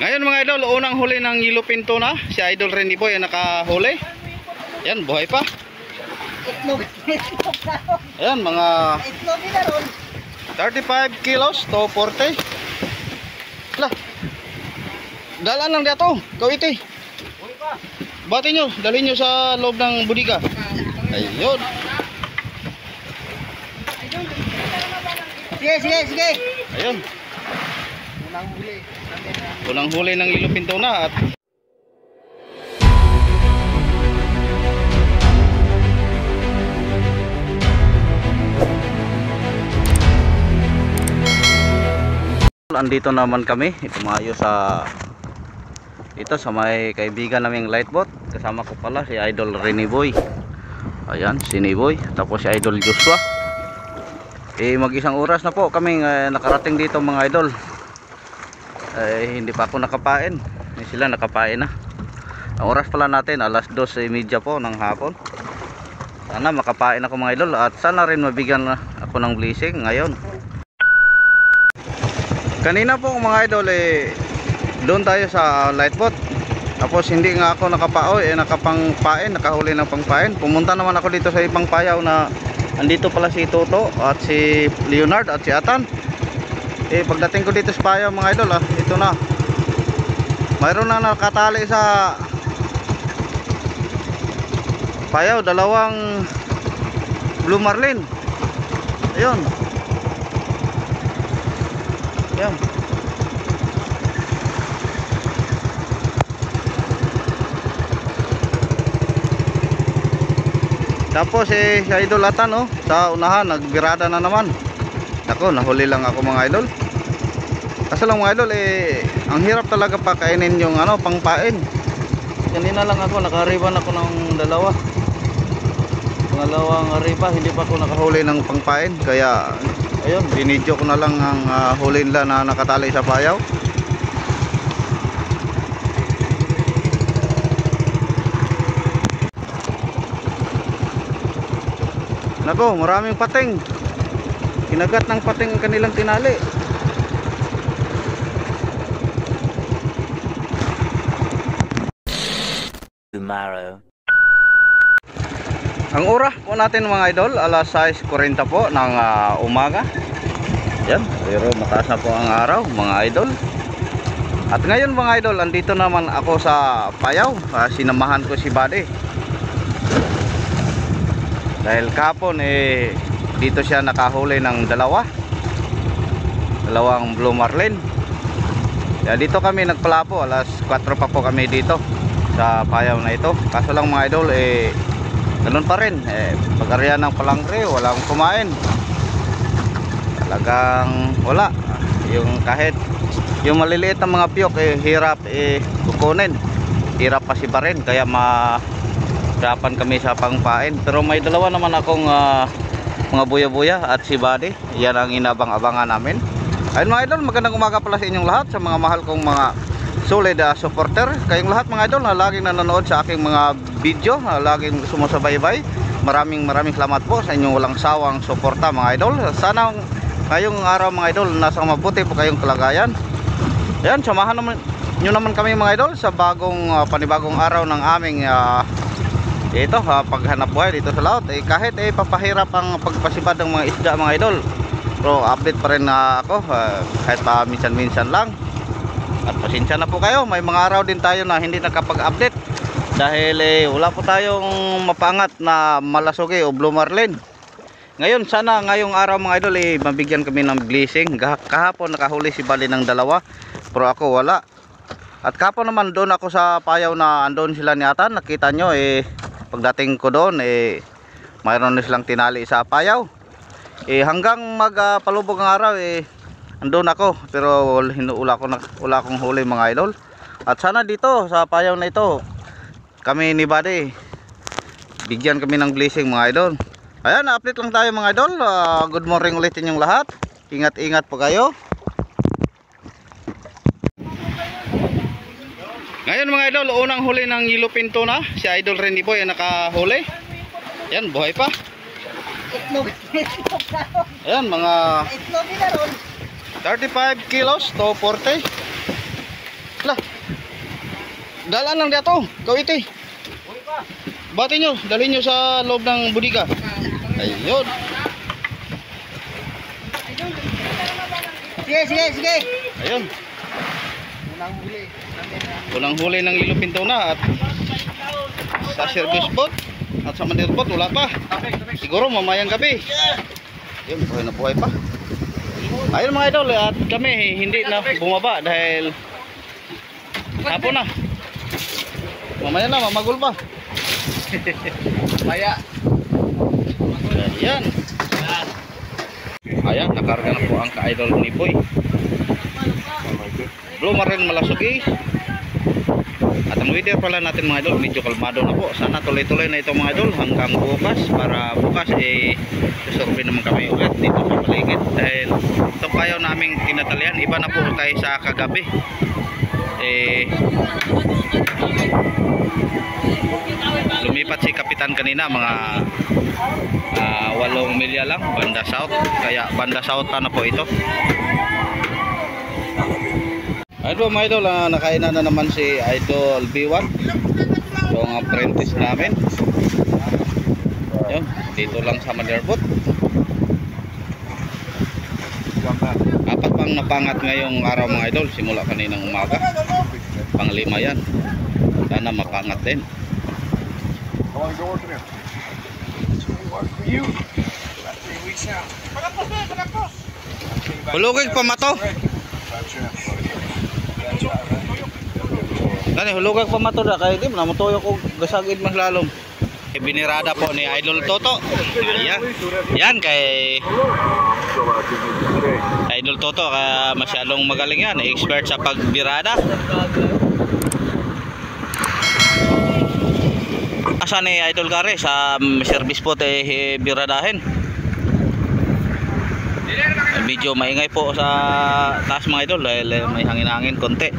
Ngayon mga idol, unang huli ng yellow pinto na. Si Idol Renny Boy ang nakahuli. Yan, buhay pa. Ayan, mga 35 kilos to 40. Lah, dalaan lang dito. Kawiti. Bati nyo, dalhin nyo sa loob ng budiga. Ayun. Sige. Ayun. Unang huli ng yellow pinto na at andito naman kami. Tumayo sa ito sa may kaibigan naming lightboat. Kasama ko pala si Idol Renny Boy. Ayan, si Niboy. Tapos si Idol Joshua. Mag-isang oras na po kami nakarating dito mga idol. Hindi pa ako nakapain. Hindi sila nakapain na. Ang oras pala natin alas 2:30 po ng hapon. Sana makapain ako mga idol. At sana rin mabigyan ako ng blessing ngayon. Kanina po mga idol doon tayo sa lightboat. Tapos hindi nga ako nakapangpain, nakahuli ng pangpain. Pumunta naman ako dito sa ibang payaw na andito pala si Toto at si Leonard at si Atan. Pagdating ko dito sa payaw mga idol, ito na. Mayroon na nakatali sa payaw, dalawang blue marlin. Ayun. Yan. Tapos si Idol Atan sa unahan nagbirada na naman. Ako, nahuli lang ako mga idol. Kasi lang mga idol ang hirap talaga pakainin yung pangpain. Kanina lang ako nakariban ako ng pangalawang ariba, hindi pa ako nakahuli ng pangpain. Kaya ayun, binidyo ko na lang ang huli nila na nakatali sa payaw. Nako, maraming pating. Kinagat ng pating ang kanilang tinali. Tomorrow. Ang oras po natin mga idol, alas 6:40 po ng umaga. Yan, pero mataas na po ang araw mga idol. At ngayon mga idol, andito naman ako sa payaw. Sinamahan ko si Buddy. Dahil kapon dito siya nakahuli ng dalawang blue marlin. Kaya dito kami nagpalapo, alas 4 pa po kami dito sa payaw na ito. Kaso lang mga idol ganun pa rin, pag-arya ng palangre, walang kumain. Talagang wala. Kahit yung maliliit na mga piyok hirap kukunin. Hirap pa si Barin, kaya mahirapan kami sa pangpain. Pero may dalawa naman akong mga buya-buya at si Buddy. Yan ang inabang-abangan namin. Ayun mga idol, magandang umaga pala sa inyong lahat, sa mga mahal kong mga solid supporter. Kayong lahat mga idol na laging nanonood sa aking mga video, na laging sumusubaybay. Maraming salamat po sa inyong walang sawang suporta mga idol. Sana ngayong araw mga idol nasa mabuti po kayong kalagayan. Ayan, samahan nyo naman kami mga idol sa panibagong araw ng aming paghanap buhay dito sa laut. Kahit papahirap ang pagpasibad ng mga isda mga idol, pero update pa rin ako kahit pa minsan lang. At pasensya na po kayo, may mga araw din tayo na hindi nakapag-update dahil wala po tayong mapangat na malasugi o blue marlin. Ngayon sana ngayong araw mga idol mabigyan kami ng blessing. Kahapon nakahuli si Bali ng dalawa, pero ako wala. At kahapon naman doon ako sa payaw na andon sila ni Atan. Nakita nyo pagdating ko doon mayroon na silang tinali sa payaw. Hanggang magpalubog ang araw andun ako, pero wala akong huli mga idol. At sana dito sa payaw na ito kami ni Buddy bigyan kami ng blessing mga idol. Ayan, update lang tayo mga idol. Good morning ulit inyong lahat. Ingat po kayo. Ngayon mga idol, unang huli ng yellow pinto na. Si Idol Renny Boy ang nakahuli. Yan, buhay pa. Ayan, mga 35 kilos to 40. Lah. Dalan lang dito. Kawiti. Bati nyo, dalhin nyo sa loob ng budiga. Ayun. Sige. Ayun. Unang huli ng Ilo Pintona at sa service boat at sa mandir boat wala pa. Siguro mamayang gabi. Ayun, buhay pa. Ayun mga idol, at kami hindi na bumaba dahil hapon na. Mamaya na, mamagul pa. Maya. Ayan. Ayan, nakarga na po ang ka-idol ni Boy. Blue Marine Malasugi. At ang weather pala natin mga idol, medyo kalmado na po. Sana tuloy-tuloy na ito mga idol hanggang bukas. Para bukas susurvey naman kami ulit dito sa paligid. Dahil ito kayo naming tinatalian. Iba na po tayo sa kagabi. Lumipat si Kapitan kanina mga 8 milya lang banda south, kaya banda south na po ito. Ayun mga idol, nakainan na naman si Idol B1, yung apprentice namin. Yun, dito lang sa Manderbot. Apat pang napangat ngayong araw mga idol, simula kaninang umaga. Pang-5 yan. Sana mapangat din. Hulugig pa mato. Gani hulugag pa mato da kay di na motoyo ko gasagid mas lalom. Binirada po ni Idol Toto. Ayan. Yan kay Idol Toto, masyadong magaling yan, expert sa pagbirada. Asa ni Idol Gare sa service po biradahin. Medyo maingay po sa taas mga idol dahil may hangin-hangin konti.